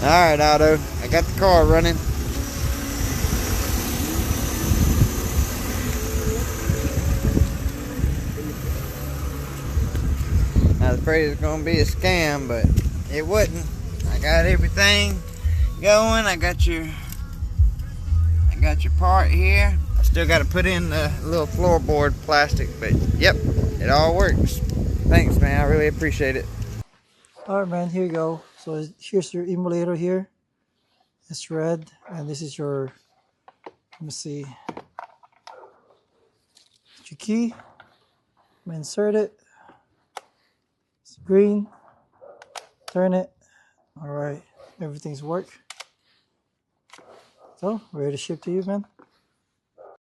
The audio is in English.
Alright, Otto. I got the car running. I was afraid it was going to be a scam, but it wasn't. I got everything going. I got your part here. I still got to put in the little floorboard plastic, but yep, it all works. Thanks, man. I really appreciate it. Alright, man, here you go. So here's your emulator here. It's red, and this is your, let me see, your key. Insert it. It's green. Turn it. Alright, everything's worked. So, ready to ship to you, man.